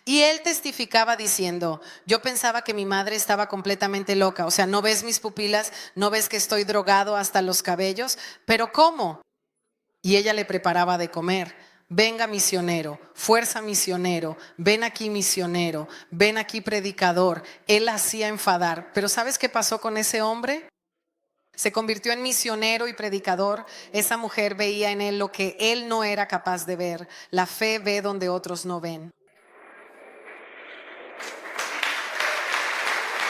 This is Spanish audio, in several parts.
Y él testificaba diciendo: yo pensaba que mi madre estaba completamente loca. O sea, ¿no ves mis pupilas? ¿No ves que estoy drogado hasta los cabellos? ¿Pero cómo? Y ella le preparaba de comer. Venga misionero, fuerza misionero, ven aquí misionero, ven aquí predicador. Él hacía enfadar. Pero ¿sabes qué pasó con ese hombre? Se convirtió en misionero y predicador. Esa mujer veía en él lo que él no era capaz de ver. La fe ve donde otros no ven.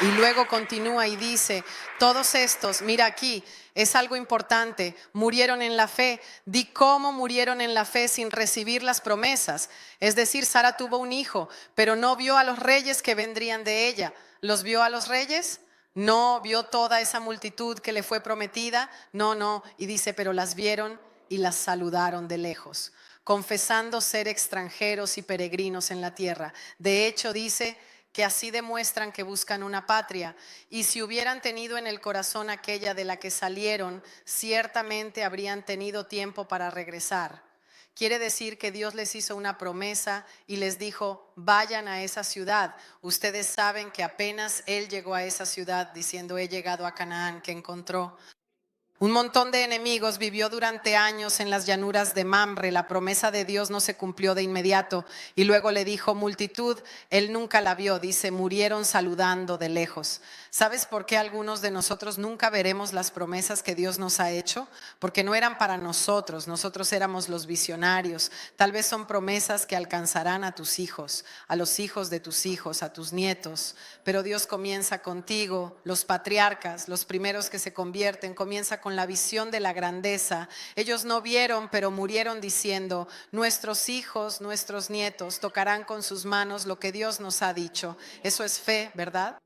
Y luego continúa y dice: todos estos, mira aquí, es algo importante, murieron en la fe. Di cómo murieron en la fe sin recibir las promesas. Es decir, Sara tuvo un hijo, pero no vio a los reyes que vendrían de ella. ¿Los vio a los reyes? No vio toda esa multitud que le fue prometida. No. Y dice: pero las vieron y las saludaron de lejos, confesando ser extranjeros y peregrinos en la tierra. De hecho, dice que así demuestran que buscan una patria. Y si hubieran tenido en el corazón aquella de la que salieron, ciertamente habrían tenido tiempo para regresar. Quiere decir que Dios les hizo una promesa y les dijo: vayan a esa ciudad. Ustedes saben que apenas él llegó a esa ciudad diciendo: he llegado a Canaán, que encontró un montón de enemigos, vivió durante años en las llanuras de Mamre. La promesa de Dios no se cumplió de inmediato. Y luego le dijo: multitud, él nunca la vio. Dice: murieron saludando de lejos. ¿Sabes por qué algunos de nosotros nunca veremos las promesas que Dios nos ha hecho? Porque no eran para nosotros. Nosotros éramos los visionarios. Tal vez son promesas que alcanzarán a tus hijos, a los hijos de tus hijos, a tus nietos. Pero Dios comienza contigo. Los patriarcas, los primeros que se convierten, comienza con la visión de la grandeza. Ellos no vieron, pero murieron diciendo: nuestros hijos, nuestros nietos tocarán con sus manos lo que Dios nos ha dicho. Eso es fe, ¿verdad?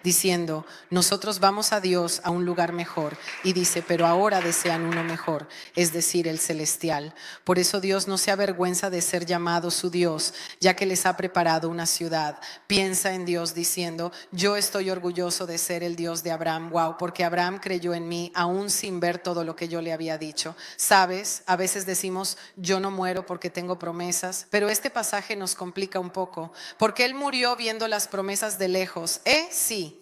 Diciendo: nosotros vamos a Dios, a un lugar mejor. Y dice: pero ahora desean uno mejor, es decir, el celestial. Por eso Dios no se avergüenza de ser llamado su Dios, ya que les ha preparado una ciudad. Piensa en Dios diciendo: yo estoy orgulloso de ser el Dios de Abraham. Wow, porque Abraham creyó en mí aún sin ver todo lo que yo le había dicho. Sabes, a veces decimos: yo no muero porque tengo promesas, pero este pasaje nos complica un poco, porque él murió viendo las promesas de lejos. Sí.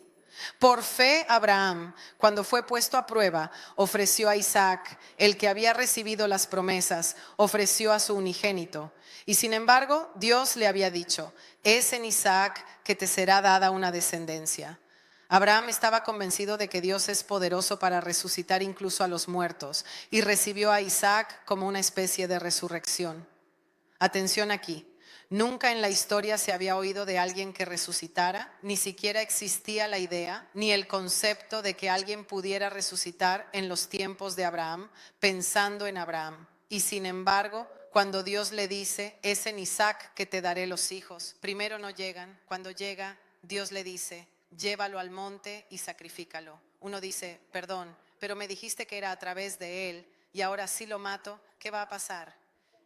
Por fe Abraham, cuando fue puesto a prueba, ofreció a Isaac, el que había recibido las promesas, ofreció a su unigénito. Y sin embargo, Dios le había dicho: es en Isaac que te será dada una descendencia. Abraham estaba convencido de que Dios es poderoso para resucitar incluso a los muertos, y recibió a Isaac como una especie de resurrección. Atención aquí. Nunca en la historia se había oído de alguien que resucitara, ni siquiera existía la idea ni el concepto de que alguien pudiera resucitar en los tiempos de Abraham, pensando en Abraham. Y sin embargo, cuando Dios le dice: es en Isaac que te daré los hijos, primero no llegan. Cuando llega, Dios le dice: llévalo al monte y sacrifícalo. Uno dice: perdón, pero me dijiste que era a través de él, y ahora sí lo mato, ¿qué va a pasar?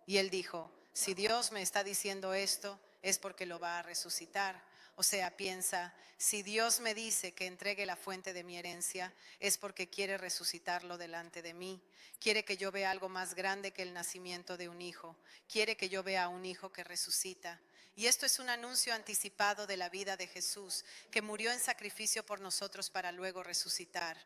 Y él dijo: si Dios me está diciendo esto, es porque lo va a resucitar. O sea, piensa: si Dios me dice que entregue la fuente de mi herencia, es porque quiere resucitarlo delante de mí. Quiere que yo vea algo más grande que el nacimiento de un hijo. Quiere que yo vea a un hijo que resucita. Y esto es un anuncio anticipado de la vida de Jesús, que murió en sacrificio por nosotros para luego resucitar.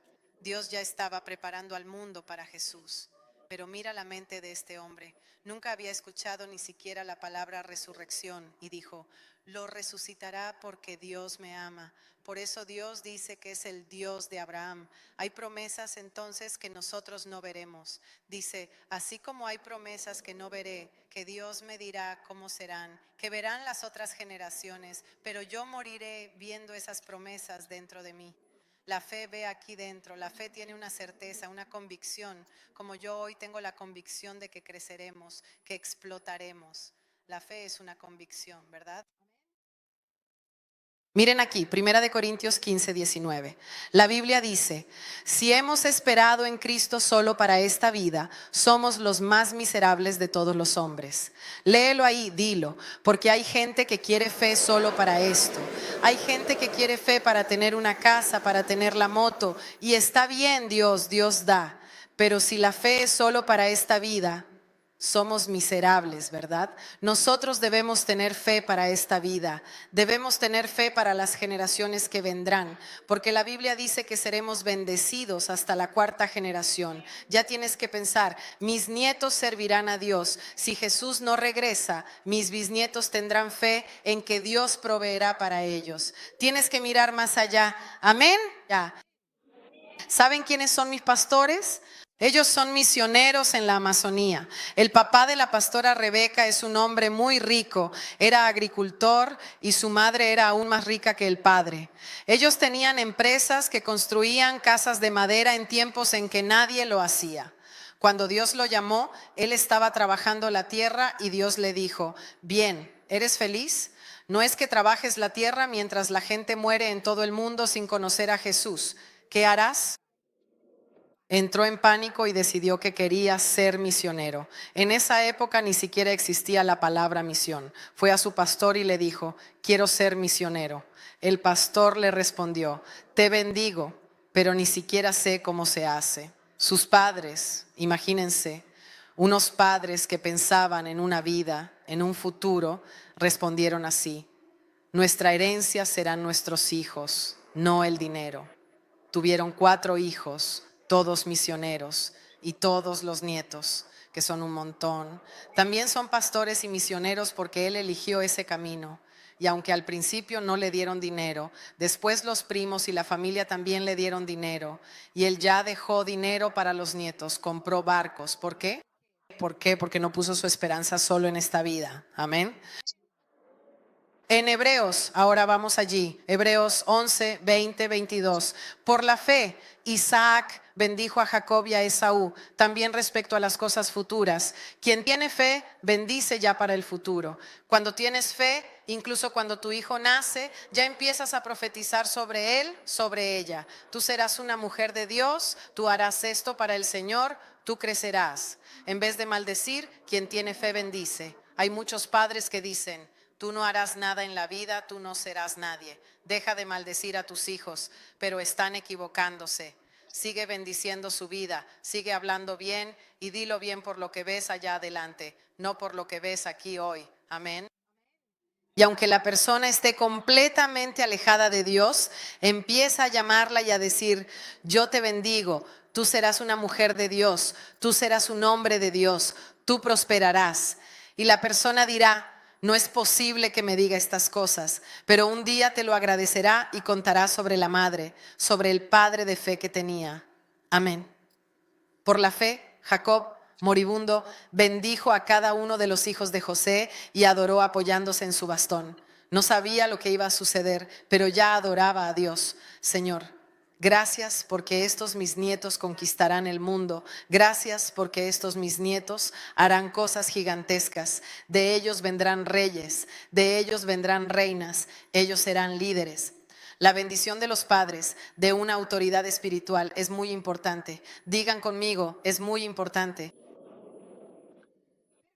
Dios ya estaba preparando al mundo para Jesús. Pero mira la mente de este hombre. Nunca había escuchado ni siquiera la palabra resurrección y dijo: lo resucitará porque Dios me ama. Por eso Dios dice que es el Dios de Abraham. Hay promesas entonces que nosotros no veremos. Dice: así como hay promesas que no veré, que Dios me dirá cómo serán, que verán las otras generaciones, pero yo moriré viendo esas promesas dentro de mí. La fe ve aquí dentro, la fe tiene una certeza, una convicción, como yo hoy tengo la convicción de que creceremos, que explotaremos. La fe es una convicción, ¿verdad? Miren aquí, 1 Corintios 15:19. La Biblia dice: si hemos esperado en Cristo solo para esta vida, somos los más miserables de todos los hombres. Léelo ahí, dilo, porque hay gente que quiere fe solo para esto. Hay gente que quiere fe para tener una casa, para tener la moto. Y está bien, Dios da. Pero si la fe es solo para esta vida, somos miserables, ¿verdad? Nosotros debemos tener fe para esta vida, debemos tener fe para las generaciones que vendrán, porque la Biblia dice que seremos bendecidos hasta la cuarta generación. Ya tienes que pensar, mis nietos servirán a Dios. Si Jesús no regresa, mis bisnietos tendrán fe en que Dios proveerá para ellos. Tienes que mirar más allá. Amén. Ya. ¿Saben quiénes son mis pastores? Ellos son misioneros en la Amazonía. El papá de la pastora Rebeca es un hombre muy rico, era agricultor y su madre era aún más rica que el padre. Ellos tenían empresas que construían casas de madera en tiempos en que nadie lo hacía. Cuando Dios lo llamó, él estaba trabajando la tierra y Dios le dijo, bien, ¿eres feliz? No es que trabajes la tierra mientras la gente muere en todo el mundo sin conocer a Jesús. ¿Qué harás? Entró en pánico y decidió que quería ser misionero. En esa época ni siquiera existía la palabra misión. Fue a su pastor y le dijo, quiero ser misionero. El pastor le respondió, te bendigo, pero ni siquiera sé cómo se hace. Sus padres, imagínense, unos padres que pensaban en una vida, en un futuro, respondieron así, nuestra herencia serán nuestros hijos, no el dinero. Tuvieron 4 hijos, todos misioneros, y todos los nietos, que son un montón. También son pastores y misioneros porque él eligió ese camino. Y aunque al principio no le dieron dinero, después los primos y la familia también le dieron dinero. Y él ya dejó dinero para los nietos, compró barcos. ¿Por qué? ¿Por qué? Porque no puso su esperanza solo en esta vida. Amén. En Hebreos, ahora vamos allí, Hebreos 11, 20, 22. Por la fe, Isaac bendijo a Jacob y a Esaú, también respecto a las cosas futuras. Quien tiene fe, bendice ya para el futuro. Cuando tienes fe, incluso cuando tu hijo nace, ya empiezas a profetizar sobre él, sobre ella. Tú serás una mujer de Dios, tú harás esto para el Señor, tú crecerás. En vez de maldecir, quien tiene fe bendice. Hay muchos padres que dicen, tú no harás nada en la vida, tú no serás nadie. Deja de maldecir a tus hijos, pero están equivocándose. Sigue bendiciendo su vida, sigue hablando bien y dilo bien por lo que ves allá adelante, no por lo que ves aquí hoy. Amén. Y aunque la persona esté completamente alejada de Dios, empieza a llamarla y a decir, yo te bendigo, tú serás una mujer de Dios, tú serás un hombre de Dios, tú prosperarás. Y la persona dirá, no es posible que me diga estas cosas, pero un día te lo agradecerá y contará sobre la madre, sobre el padre de fe que tenía. Amén. Por la fe, Jacob, moribundo, bendijo a cada uno de los hijos de José y adoró apoyándose en su bastón. No sabía lo que iba a suceder, pero ya adoraba a Dios. Señor, gracias porque estos mis nietos conquistarán el mundo. Gracias porque estos mis nietos harán cosas gigantescas. De ellos vendrán reyes, de ellos vendrán reinas, ellos serán líderes. La bendición de los padres, de una autoridad espiritual, es muy importante. Digan conmigo, es muy importante.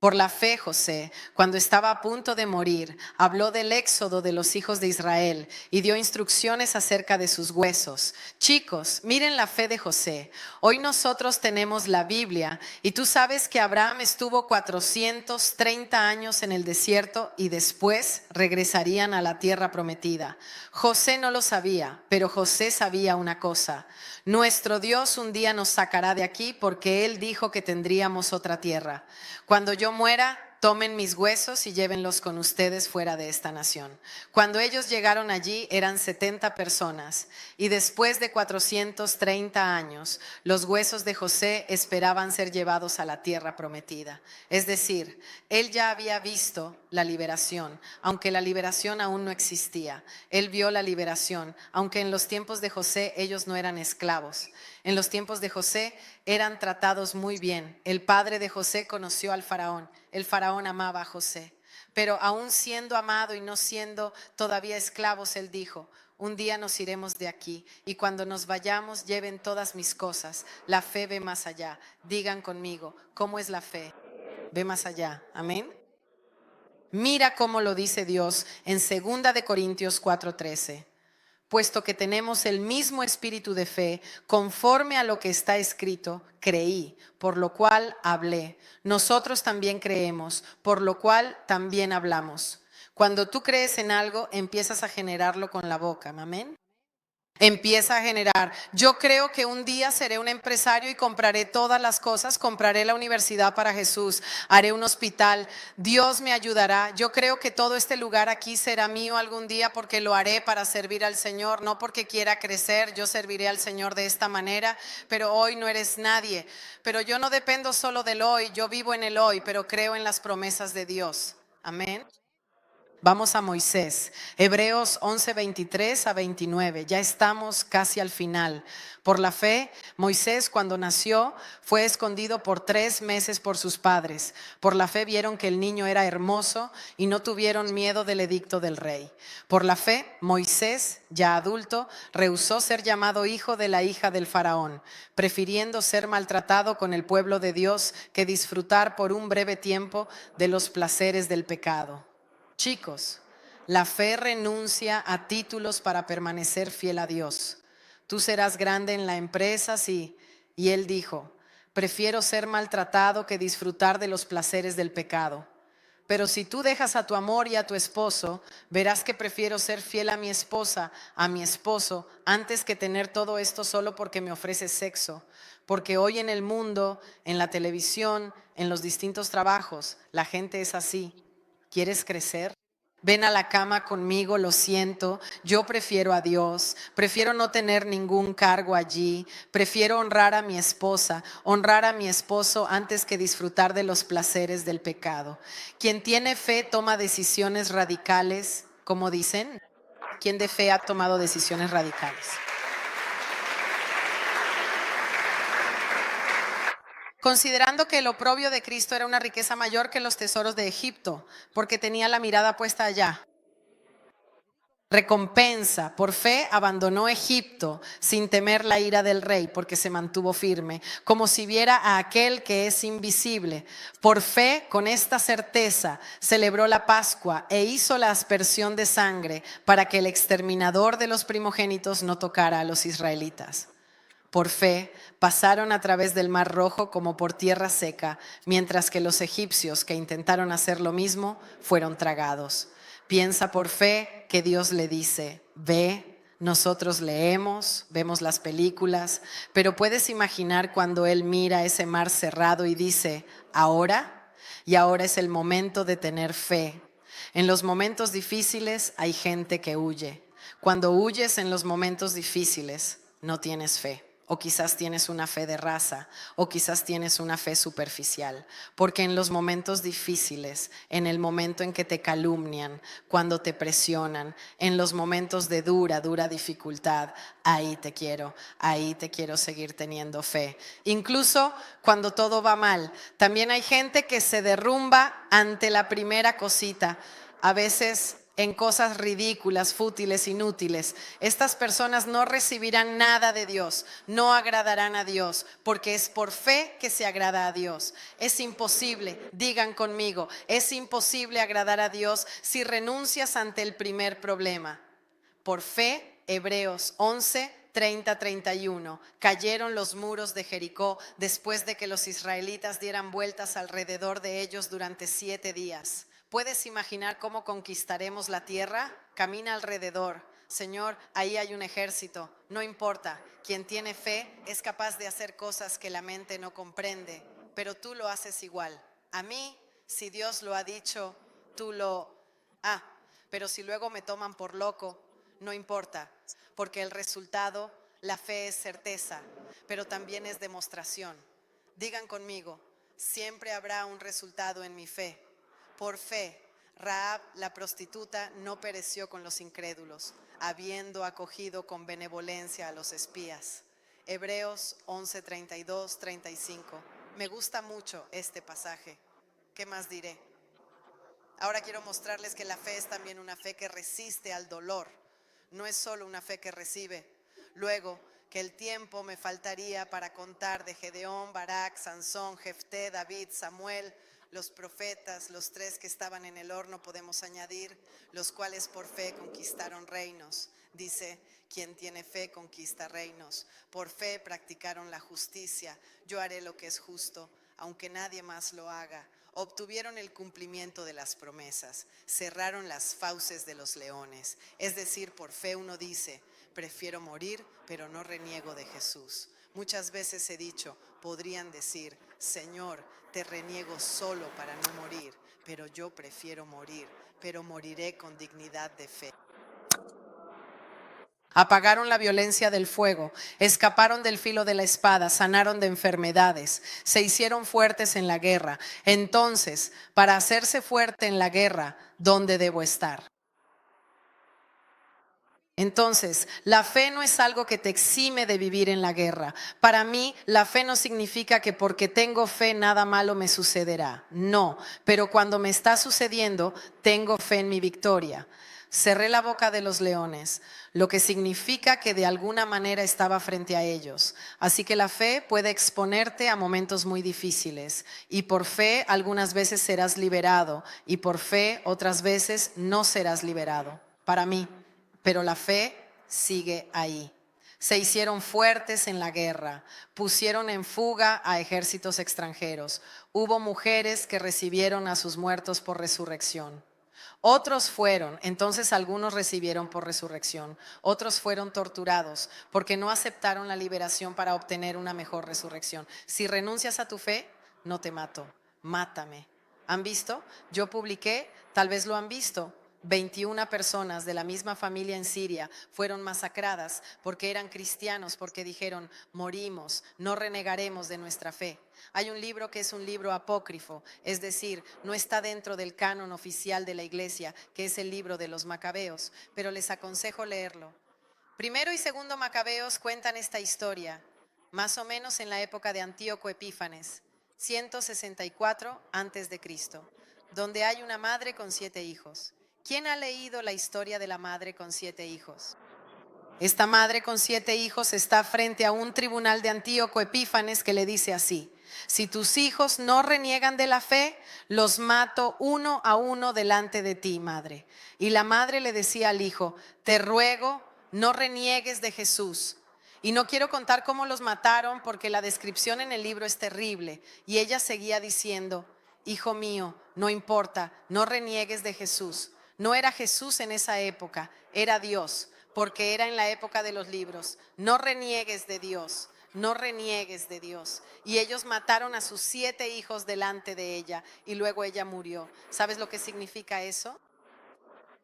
Por la fe, José, cuando estaba a punto de morir, habló del éxodo de los hijos de Israel y dio instrucciones acerca de sus huesos. Chicos, miren la fe de José. Hoy nosotros tenemos la Biblia y tú sabes que Abraham estuvo 430 años en el desierto y después regresarían a la tierra prometida. José no lo sabía, pero José sabía una cosa. Nuestro Dios un día nos sacará de aquí porque Él dijo que tendríamos otra tierra. Cuando yo muera, tomen mis huesos y llévenlos con ustedes fuera de esta nación. Cuando ellos llegaron allí eran 70 personas y después de 430 años, los huesos de José esperaban ser llevados a la tierra prometida. Es decir, él ya había visto la liberación, aunque la liberación aún no existía. Él vio la liberación, aunque en los tiempos de José ellos no eran esclavos. En los tiempos de José eran tratados muy bien. El padre de José conoció al faraón. El faraón amaba a José. Pero aún siendo amado y no siendo todavía esclavos, él dijo, un día nos iremos de aquí y cuando nos vayamos lleven todas mis cosas. La fe ve más allá. Digan conmigo, ¿cómo es la fe? Ve más allá. Amén. Mira cómo lo dice Dios en 2 de Corintios 4:13. puesto que tenemos el mismo espíritu de fe, conforme a lo que está escrito, creí, por lo cual hablé. Nosotros también creemos, por lo cual también hablamos. Cuando tú crees en algo, empiezas a generarlo con la boca. Amén. Empieza a generar. Yo creo que un día seré un empresario y compraré todas las cosas, compraré la universidad para Jesús, haré un hospital, Dios me ayudará. Yo creo que todo este lugar aquí será mío algún día porque lo haré para servir al Señor, no porque quiera crecer, yo serviré al Señor de esta manera, pero hoy no eres nadie. Pero yo no dependo solo del hoy, yo vivo en el hoy, pero creo en las promesas de Dios. Amén. Vamos a Moisés, Hebreos 11, 23 a 29. Ya estamos casi al final. Por la fe, Moisés cuando nació fue escondido por 3 meses por sus padres. Por la fe vieron que el niño era hermoso y no tuvieron miedo del edicto del rey. Por la fe, Moisés, ya adulto, rehusó ser llamado hijo de la hija del faraón, prefiriendo ser maltratado con el pueblo de Dios que disfrutar por un breve tiempo de los placeres del pecado. Chicos, la fe renuncia a títulos para permanecer fiel a Dios. Tú serás grande en la empresa, sí. Y él dijo, prefiero ser maltratado que disfrutar de los placeres del pecado. Pero si tú dejas a tu amor y a tu esposo, verás que prefiero ser fiel a mi esposa, a mi esposo, antes que tener todo esto solo porque me ofrece sexo. Porque hoy en el mundo, en la televisión, en los distintos trabajos, la gente es así. ¿Quieres crecer? Ven a la cama conmigo, lo siento, yo prefiero a Dios, prefiero no tener ningún cargo allí, prefiero honrar a mi esposa, honrar a mi esposo antes que disfrutar de los placeres del pecado. Quien tiene fe toma decisiones radicales, como dicen. ¿Quién de fe ha tomado decisiones radicales? Considerando que el oprobio de Cristo era una riqueza mayor que los tesoros de Egipto, porque tenía la mirada puesta allá. Recompensa, por fe abandonó Egipto sin temer la ira del rey porque se mantuvo firme, como si viera a aquel que es invisible. Por fe, con esta certeza, celebró la Pascua e hizo la aspersión de sangre para que el exterminador de los primogénitos no tocara a los israelitas. Por fe, pasaron a través del Mar Rojo como por tierra seca, mientras que los egipcios que intentaron hacer lo mismo fueron tragados. Piensa por fe que Dios le dice, ve, nosotros leemos, vemos las películas, pero puedes imaginar cuando Él mira ese mar cerrado y dice, ahora, y ahora es el momento de tener fe. En los momentos difíciles hay gente que huye. Cuando huyes en los momentos difíciles, no tienes fe. O quizás tienes una fe de raza, o quizás tienes una fe superficial. Porque en los momentos difíciles, en el momento en que te calumnian, cuando te presionan, en los momentos de dura dificultad, ahí te quiero seguir teniendo fe. Incluso cuando todo va mal, también hay gente que se derrumba ante la primera cosita. A veces en cosas ridículas, fútiles, inútiles. Estas personas no recibirán nada de Dios, no agradarán a Dios, porque es por fe que se agrada a Dios. Es imposible, digan conmigo, es imposible agradar a Dios si renuncias ante el primer problema. Por fe, Hebreos 11, 30-31, cayeron los muros de Jericó después de que los israelitas dieran vueltas alrededor de ellos durante 7 días. ¿Puedes imaginar cómo conquistaremos la tierra? Camina alrededor. Señor, ahí hay un ejército. No importa. Quien tiene fe es capaz de hacer cosas que la mente no comprende, pero tú lo haces igual. A mí, si Dios lo ha dicho, tú lo... pero si luego me toman por loco, no importa, porque el resultado, la fe es certeza, pero también es demostración. Digan conmigo, siempre habrá un resultado en mi fe. Por fe, Rahab, la prostituta, no pereció con los incrédulos, habiendo acogido con benevolencia a los espías. Hebreos 11, 32, 35. Me gusta mucho este pasaje. ¿Qué más diré? Ahora quiero mostrarles que la fe es también una fe que resiste al dolor. No es solo una fe que recibe. Luego, que el tiempo me faltaría para contar de Gedeón, Barak, Sansón, Jefté, David, Samuel, los profetas, los 3 que estaban en el horno podemos añadir, los cuales por fe conquistaron reinos. Dice, quien tiene fe conquista reinos. Por fe practicaron la justicia. Yo haré lo que es justo, aunque nadie más lo haga. Obtuvieron el cumplimiento de las promesas. Cerraron las fauces de los leones. Es decir, por fe uno dice, prefiero morir, pero no reniego de Jesús. Muchas veces he dicho, podrían decir, Señor, te reniego solo para no morir, pero yo prefiero morir, pero moriré con dignidad de fe. Apagaron la violencia del fuego, escaparon del filo de la espada, sanaron de enfermedades, se hicieron fuertes en la guerra. Entonces, para hacerse fuerte en la guerra, ¿dónde debo estar? Entonces, la fe no es algo que te exime de vivir en la guerra. Para mí, la fe no significa que porque tengo fe nada malo me sucederá. No, pero cuando me está sucediendo, tengo fe en mi victoria. Cerré la boca de los leones, lo que significa que de alguna manera estaba frente a ellos. Así que la fe puede exponerte a momentos muy difíciles. Y por fe algunas veces serás liberado y por fe otras veces no serás liberado. Para mí. Pero la fe sigue ahí. Se hicieron fuertes en la guerra, pusieron en fuga a ejércitos extranjeros. Hubo mujeres que recibieron a sus muertos por resurrección. Otros fueron, entonces algunos recibieron por resurrección. Otros fueron torturados porque no aceptaron la liberación para obtener una mejor resurrección. Si renuncias a tu fe, no te mato, mátame. ¿Han visto? Yo publiqué, tal vez lo han visto. 21 personas de la misma familia en Siria fueron masacradas porque eran cristianos, porque dijeron, morimos, no renegaremos de nuestra fe. Hay un libro que es un libro apócrifo, es decir, no está dentro del canon oficial de la iglesia, que es el libro de los Macabeos, pero les aconsejo leerlo. Primero y segundo Macabeos cuentan esta historia, más o menos en la época de Antíoco Epífanes, 164 a.C., donde hay una madre con 7 hijos. ¿Quién ha leído la historia de la madre con 7 hijos? Esta madre con 7 hijos está frente a un tribunal de Antíoco Epífanes que le dice así: si tus hijos no reniegan de la fe, los mato uno a uno delante de ti, madre. Y la madre le decía al hijo, te ruego, no reniegues de Jesús. Y no quiero contar cómo los mataron porque la descripción en el libro es terrible. Y ella seguía diciendo, hijo mío, no importa, no reniegues de Jesús. No era Jesús en esa época, era Dios, porque era en la época de los libros. No reniegues de Dios, no reniegues de Dios. Y ellos mataron a sus 7 hijos delante de ella y luego ella murió. ¿Sabes lo que significa eso?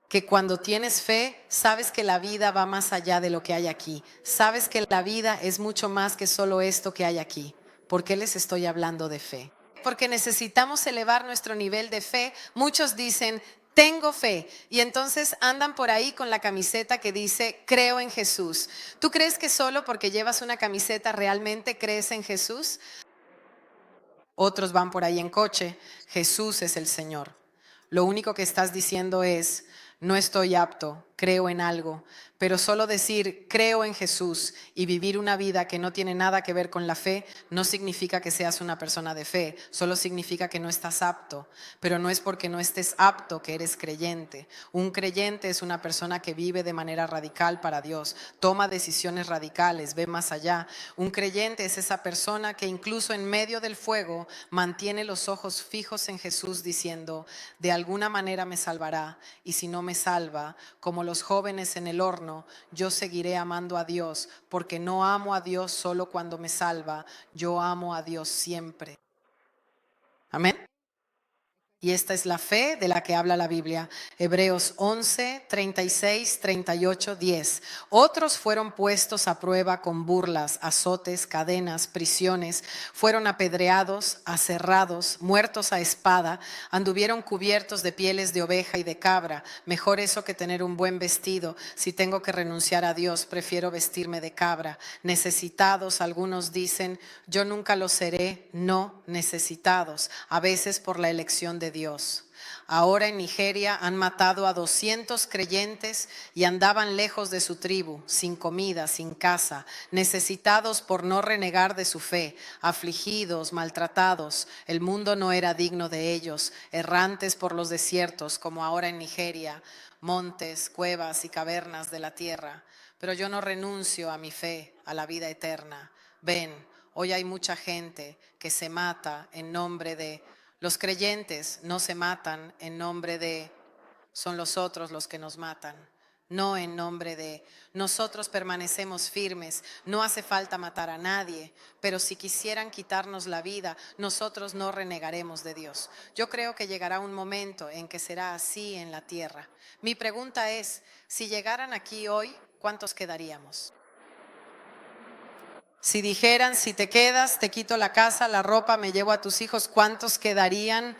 Que cuando tienes fe, sabes que la vida va más allá de lo que hay aquí. Sabes que la vida es mucho más que solo esto que hay aquí. ¿Por qué les estoy hablando de fe? Porque necesitamos elevar nuestro nivel de fe. Muchos dicen, tengo fe, y entonces andan por ahí con la camiseta que dice, creo en Jesús. ¿Tú crees que solo porque llevas una camiseta realmente crees en Jesús? Otros van por ahí en coche, Jesús es el Señor. Lo único que estás diciendo es, no estoy apto, creo en algo. Pero solo decir creo en Jesús y vivir una vida que no tiene nada que ver con la fe no significa que seas una persona de fe, solo significa que no estás apto. Pero no es porque no estés apto que eres creyente. Un creyente es una persona que vive de manera radical para Dios, toma decisiones radicales, ve más allá. Un creyente es esa persona que incluso en medio del fuego mantiene los ojos fijos en Jesús diciendo, de alguna manera me salvará, y si no me salva, como los jóvenes en el horno, yo seguiré amando a Dios, porque no amo a Dios solo cuando me salva, yo amo a Dios siempre. Amén. Y esta es la fe de la que habla la Biblia. Hebreos 11, 36, 38, 10. Otros fueron puestos a prueba con burlas, azotes, cadenas, prisiones. Fueron apedreados, aserrados, muertos a espada. Anduvieron cubiertos de pieles de oveja y de cabra. Mejor eso que tener un buen vestido. Si tengo que renunciar a Dios, prefiero vestirme de cabra. Necesitados, algunos dicen, yo nunca lo seré. No, necesitados. A veces por la elección de Dios. Ahora en Nigeria han matado a 200 creyentes y andaban lejos de su tribu, sin comida, sin casa, necesitados por no renegar de su fe, afligidos, maltratados. El mundo no era digno de ellos, errantes por los desiertos, como ahora en Nigeria, montes, cuevas y cavernas de la tierra. Pero yo no renuncio a mi fe, a la vida eterna. Ven, hoy hay mucha gente que se mata en nombre de... Los creyentes no se matan en nombre de... Son los otros los que nos matan, no en nombre de... Nosotros permanecemos firmes, no hace falta matar a nadie, pero si quisieran quitarnos la vida, nosotros no renegaremos de Dios. Yo creo que llegará un momento en que será así en la tierra. Mi pregunta es, si llegaran aquí hoy, ¿cuántos quedaríamos? Si dijeran, si te quedas, te quito la casa, la ropa, me llevo a tus hijos, ¿cuántos quedarían?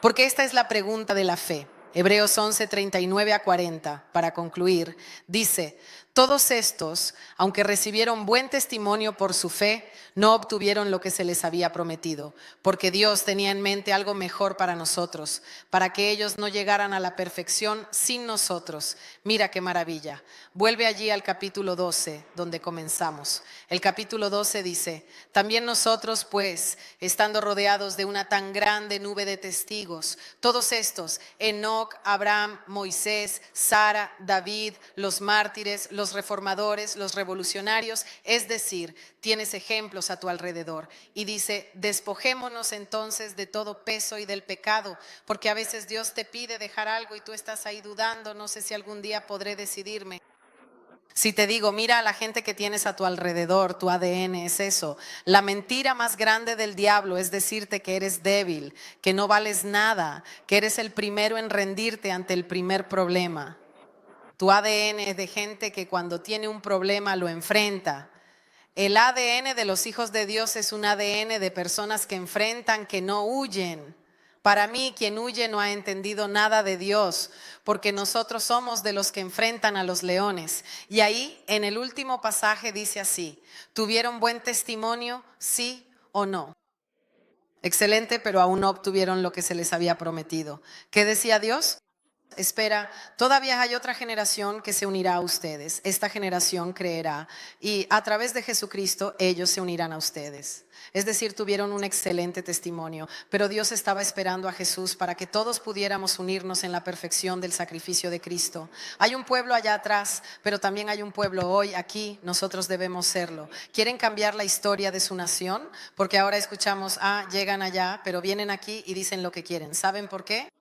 Porque esta es la pregunta de la fe. Hebreos 11, 39 a 40, para concluir, dice: todos estos, aunque recibieron buen testimonio por su fe, no obtuvieron lo que se les había prometido, porque Dios tenía en mente algo mejor para nosotros, para que ellos no llegaran a la perfección sin nosotros. Mira qué maravilla. Vuelve allí al capítulo 12, donde comenzamos. El capítulo 12 dice: también nosotros, pues, estando rodeados de una tan grande nube de testigos, todos estos, Enoc, Abraham, Moisés, Sara, David, los mártires, los reformadores, los revolucionarios, es decir, tienes ejemplos a tu alrededor. Y dice: despojémonos entonces de todo peso y del pecado, porque a veces Dios te pide dejar algo y tú estás ahí dudando, no sé si algún día podré decidirme. Si te digo, mira a la gente que tienes a tu alrededor, tu ADN es eso. La mentira más grande del diablo es decirte que eres débil, que no vales nada, que eres el primero en rendirte ante el primer problema. Tu ADN es de gente que cuando tiene un problema lo enfrenta. El ADN de los hijos de Dios es un ADN de personas que enfrentan, que no huyen. Para mí, quien huye no ha entendido nada de Dios, porque nosotros somos de los que enfrentan a los leones. Y ahí, en el último pasaje, dice así: ¿tuvieron buen testimonio? ¿Sí o no? Excelente, pero aún no obtuvieron lo que se les había prometido. ¿Qué decía Dios? Espera, todavía hay otra generación que se unirá a ustedes. Esta generación creerá y a través de Jesucristo ellos se unirán a ustedes. Es decir, tuvieron un excelente testimonio, pero Dios estaba esperando a Jesús para que todos pudiéramos unirnos en la perfección del sacrificio de Cristo. Hay un pueblo allá atrás, pero también hay un pueblo hoy aquí, nosotros debemos serlo. ¿Quieren cambiar la historia de su nación? Porque ahora escuchamos, llegan allá, pero vienen aquí y dicen lo que quieren. ¿Saben por qué?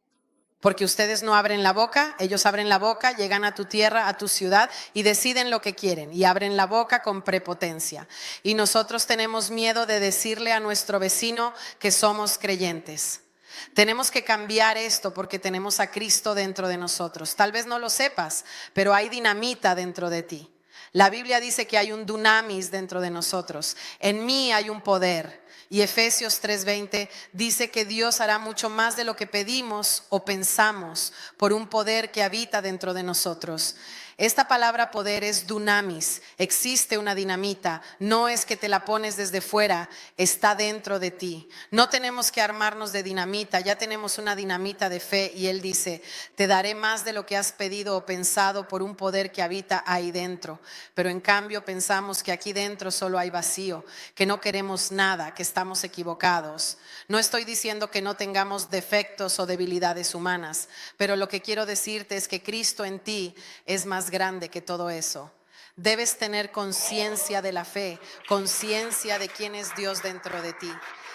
Porque ustedes no abren la boca, ellos abren la boca, llegan a tu tierra, a tu ciudad y deciden lo que quieren y abren la boca con prepotencia. Y nosotros tenemos miedo de decirle a nuestro vecino que somos creyentes. Tenemos que cambiar esto porque tenemos a Cristo dentro de nosotros. Tal vez no lo sepas, pero hay dinamita dentro de ti. La Biblia dice que hay un dunamis dentro de nosotros. En mí hay un poder. Y Efesios 3:20 dice que Dios hará mucho más de lo que pedimos o pensamos por un poder que habita dentro de nosotros. Esta palabra poder es dunamis, existe una dinamita, no es que te la pones desde fuera, está dentro de ti. No tenemos que armarnos de dinamita, ya tenemos una dinamita de fe y Él dice: te daré más de lo que has pedido o pensado por un poder que habita ahí dentro. Pero en cambio pensamos que aquí dentro solo hay vacío, que no queremos nada, que estamos equivocados. No estoy diciendo que no tengamos defectos o debilidades humanas, pero lo que quiero decirte es que Cristo en ti es más grande que todo eso. Debes tener conciencia de la fe, conciencia de quién es Dios dentro de ti.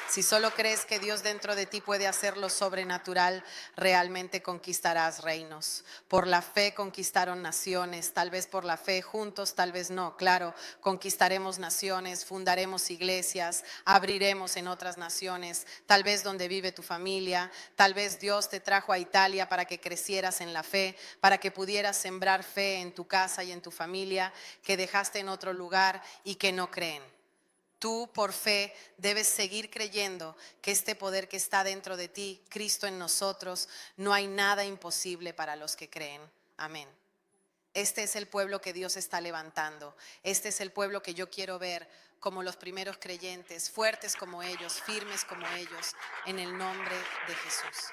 Si solo crees que Dios dentro de ti puede hacer lo sobrenatural, realmente conquistarás reinos. Por la fe conquistaron naciones, tal vez por la fe juntos, tal vez no. Claro, conquistaremos naciones, fundaremos iglesias, abriremos en otras naciones, tal vez donde vive tu familia, tal vez Dios te trajo a Italia para que crecieras en la fe, para que pudieras sembrar fe en tu casa y en tu familia, que dejaste en otro lugar y que no creen. Tú por fe debes seguir creyendo que este poder que está dentro de ti, Cristo en nosotros, no hay nada imposible para los que creen. Amén. Este es el pueblo que Dios está levantando. Este es el pueblo que yo quiero ver como los primeros creyentes, fuertes como ellos, firmes como ellos, en el nombre de Jesús.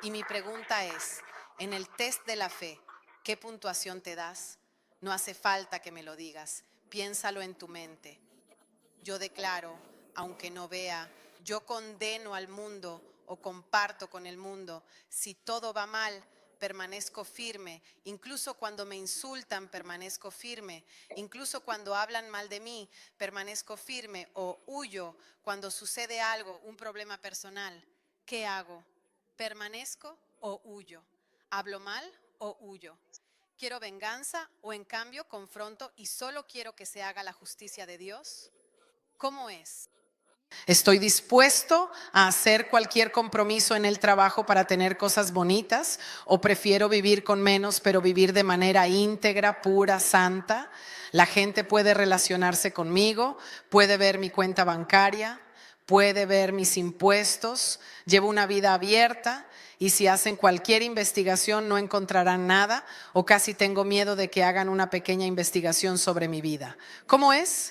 Y mi pregunta es, en el test de la fe, ¿qué puntuación te das? No hace falta que me lo digas, piénsalo en tu mente. Yo declaro, aunque no vea, yo condeno al mundo o comparto con el mundo. Si todo va mal, permanezco firme. Incluso cuando me insultan, permanezco firme. Incluso cuando hablan mal de mí, permanezco firme o huyo cuando sucede algo, un problema personal. ¿Qué hago? ¿Permanezco o huyo? ¿Hablo mal o huyo? ¿Quiero venganza o en cambio confronto y solo quiero que se haga la justicia de Dios? ¿Cómo es? ¿Estoy dispuesto a hacer cualquier compromiso en el trabajo para tener cosas bonitas? ¿O prefiero vivir con menos, pero vivir de manera íntegra, pura, santa? La gente puede relacionarse conmigo, puede ver mi cuenta bancaria, puede ver mis impuestos, llevo una vida abierta y si hacen cualquier investigación no encontrarán nada o casi tengo miedo de que hagan una pequeña investigación sobre mi vida. ¿Cómo es?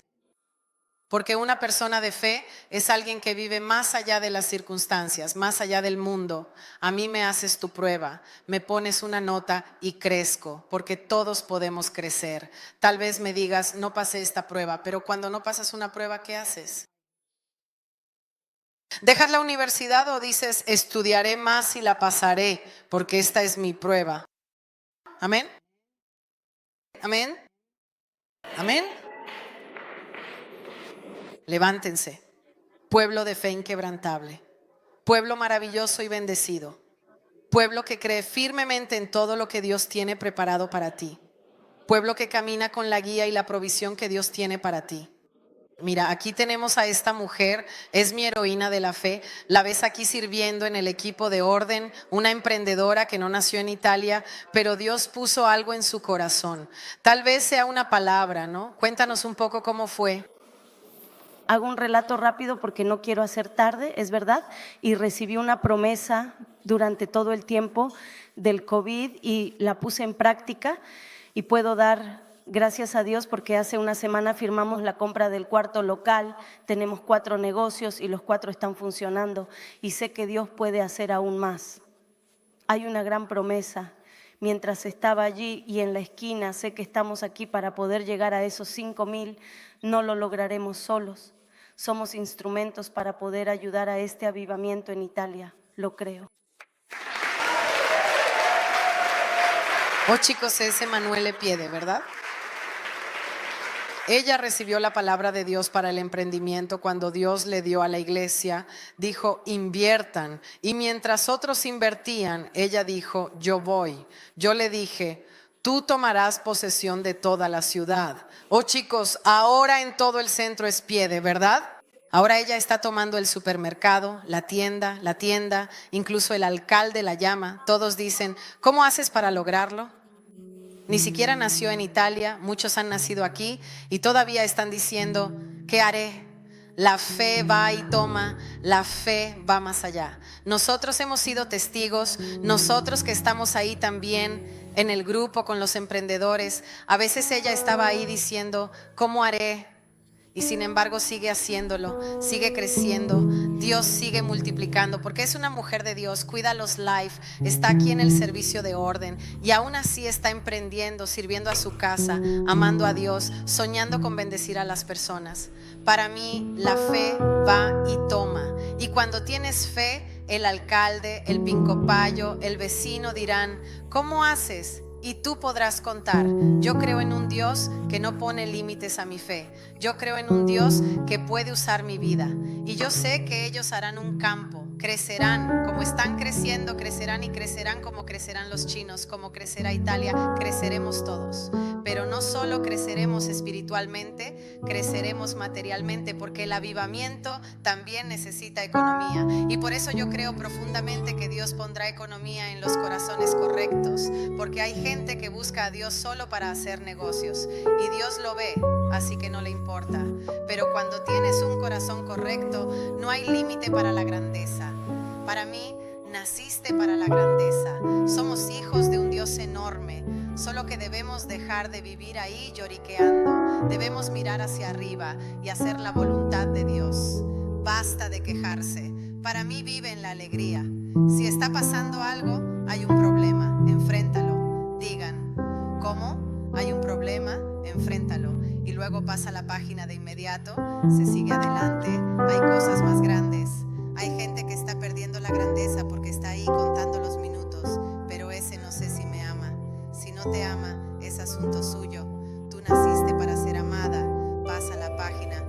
Porque una persona de fe es alguien que vive más allá de las circunstancias, más allá del mundo. A mí me haces tu prueba, me pones una nota y crezco, porque todos podemos crecer. Tal vez me digas, no pasé esta prueba, pero cuando no pasas una prueba, ¿qué haces? ¿Dejas la universidad o dices, estudiaré más y la pasaré, porque esta es mi prueba? Amén. Amén. Amén. Levántense, pueblo de fe inquebrantable, pueblo maravilloso y bendecido, pueblo que cree firmemente en todo lo que Dios tiene preparado para ti, pueblo que camina con la guía y la provisión que Dios tiene para ti. Mira, aquí tenemos a esta mujer, es mi heroína de la fe, la ves aquí sirviendo en el equipo de orden, una emprendedora que no nació en Italia, pero Dios puso algo en su corazón. Tal vez sea una palabra, ¿no? Cuéntanos un poco cómo fue. Hago un relato rápido porque no quiero hacer tarde, es verdad, y recibí una promesa durante todo el tiempo del COVID y la puse en práctica y puedo dar gracias a Dios porque hace una semana firmamos la compra del cuarto local, tenemos 4 negocios y los 4 están funcionando y sé que Dios puede hacer aún más. Hay una gran promesa. Mientras estaba allí y en la esquina, sé que estamos aquí para poder llegar a esos 5,000, no lo lograremos solos. Somos instrumentos para poder ayudar a este avivamiento en Italia, lo creo. Oh chicos, es Emanuele Piede, ¿verdad? Ella recibió la palabra de Dios para el emprendimiento cuando Dios le dio a la iglesia, dijo inviertan y mientras otros invertían, ella dijo yo voy. Yo le dije tú tomarás posesión de toda la ciudad. Oh chicos, ahora en todo el centro es Piede, ¿verdad? Ahora ella está tomando el supermercado, la tienda, incluso el alcalde la llama. Todos dicen, ¿cómo haces para lograrlo? Ni siquiera nació en Italia, muchos han nacido aquí y todavía están diciendo, ¿qué haré? La fe va y toma, la fe va más allá. Nosotros hemos sido testigos, nosotros que estamos ahí también en el grupo con los emprendedores, a veces ella estaba ahí diciendo, ¿cómo haré? Y sin embargo sigue haciéndolo, sigue creciendo, Dios sigue multiplicando, porque es una mujer de Dios, cuida los live, está aquí en el servicio de orden y aún así está emprendiendo, sirviendo a su casa, amando a Dios, soñando con bendecir a las personas. Para mí la fe va y toma, y cuando tienes fe, el alcalde, el pincopayo, el vecino dirán, ¿cómo haces? Y tú podrás contar, yo creo en un Dios que no pone límites a mi fe. Yo creo en un Dios que puede usar mi vida. Y yo sé que ellos harán un campo, crecerán, como están creciendo, crecerán y crecerán como crecerán los chinos, como crecerá Italia, creceremos todos. Pero no solo creceremos espiritualmente, creceremos materialmente, porque el avivamiento también necesita economía. Y por eso yo creo profundamente que Dios pondrá economía en los corazones correctos, porque hay gente que busca a Dios solo para hacer negocios y Dios lo ve, así que no le importa. Pero cuando tienes un corazón correcto, no hay límite para la grandeza. Para mí, naciste para la grandeza. Somos hijos de un Dios enorme, solo que debemos dejar de vivir ahí lloriqueando. Debemos mirar hacia arriba y hacer la voluntad de Dios. Basta de quejarse. Para mí vive en la alegría. Si está pasando algo, hay un problema, enfréntalo. Digan, ¿cómo? Hay un problema, enfréntalo. Y luego pasa la página de inmediato, se sigue adelante, hay cosas más grandes. Hay gente que está perdiendo la grandeza porque está ahí contando los minutos, pero ese no sé si me ama. Si no te ama, es asunto suyo. Tú naciste para ser amada. Pasa la página.